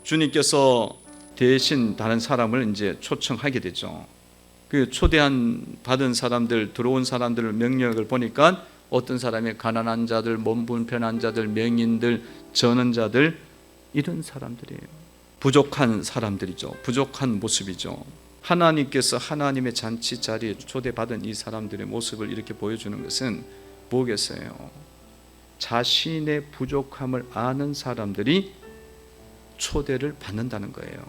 주님께서 대신 다른 사람을 이제 초청하게 되죠. 그 받은 사람들, 들어온 사람들의 명령을 보니까 어떤 사람이 가난한 자들, 몸 불편한 자들, 명인들, 전원자들, 이런 사람들이에요. 부족한 사람들이죠. 부족한 모습이죠. 하나님께서 하나님의 잔치 자리에 초대받은 이 사람들의 모습을 이렇게 보여주는 것은 뭐겠어요? 자신의 부족함을 아는 사람들이 초대를 받는다는 거예요.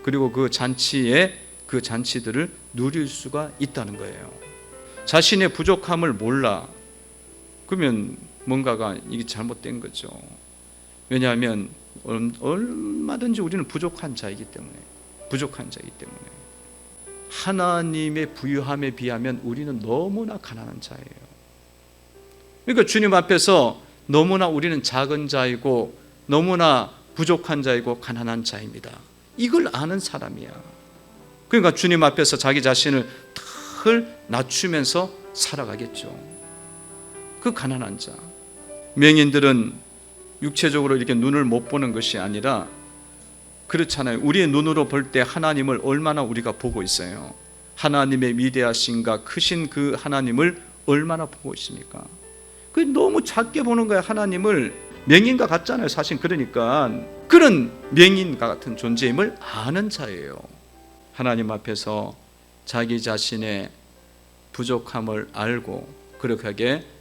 그리고 그 잔치들을 누릴 수가 있다는 거예요. 자신의 부족함을 몰라. 그러면 뭔가가 이게 잘못된 거죠. 왜냐하면 얼마든지 우리는 부족한 자이기 때문에 하나님의 부유함에 비하면 우리는 너무나 가난한 자예요. 그러니까 주님 앞에서 너무나 우리는 작은 자이고 너무나 부족한 자이고 가난한 자입니다. 이걸 아는 사람이야. 그러니까 주님 앞에서 자기 자신을 늘 낮추면서 살아가겠죠. 그 가난한 자. 명인들은 육체적으로 이렇게 눈을 못 보는 것이 아니라 그렇잖아요. 우리의 눈으로 볼 때 하나님을 얼마나 우리가 보고 있어요. 하나님의 위대하신가 크신 그 하나님을 얼마나 보고 있습니까? 그 너무 작게 보는 거야. 하나님을. 명인과 같잖아요. 사실 그러니까 그런 명인과 같은 존재임을 아는 자예요. 하나님 앞에서 자기 자신의 부족함을 알고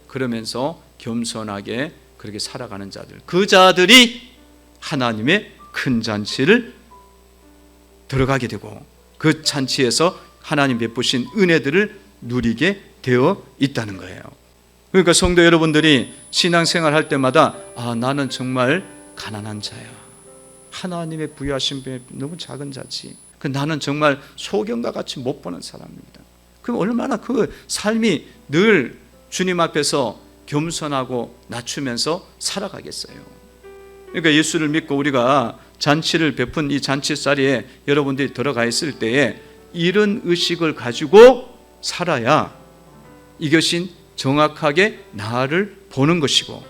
그러면서 겸손하게 그렇게 살아가는 자들, 그 자들이 하나님의 큰 잔치를 들어가게 되고 그 잔치에서 하나님 베푸신 은혜들을 누리게 되어 있다는 거예요. 그러니까 성도 여러분들이 신앙생활 할 때마다 나는 정말 가난한 자야. 하나님의 부유하신 배 너무 작은 자지. 나는 정말 소경과 같이 못 보는 사람입니다. 그럼 얼마나 그 삶이 늘 주님 앞에서 겸손하고 낮추면서 살아가겠어요. 그러니까 예수를 믿고 우리가 잔치를 베푼 이 잔치 자리에 여러분들이 들어가 있을 때에 이런 의식을 가지고 살아야 이것이 정확하게 나를 보는 것이고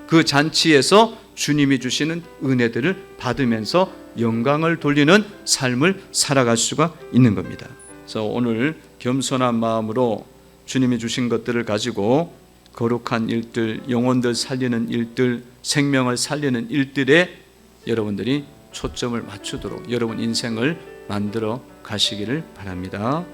그 잔치에서 주님이 주시는 은혜들을 받으면서 영광을 돌리는 삶을 살아갈 수가 있는 겁니다. 그래서 오늘 겸손한 마음으로 주님이 주신 것들을 가지고 거룩한 일들, 영혼들 살리는 일들, 생명을 살리는 일들에 여러분들이 초점을 맞추도록 여러분 인생을 만들어 가시기를 바랍니다.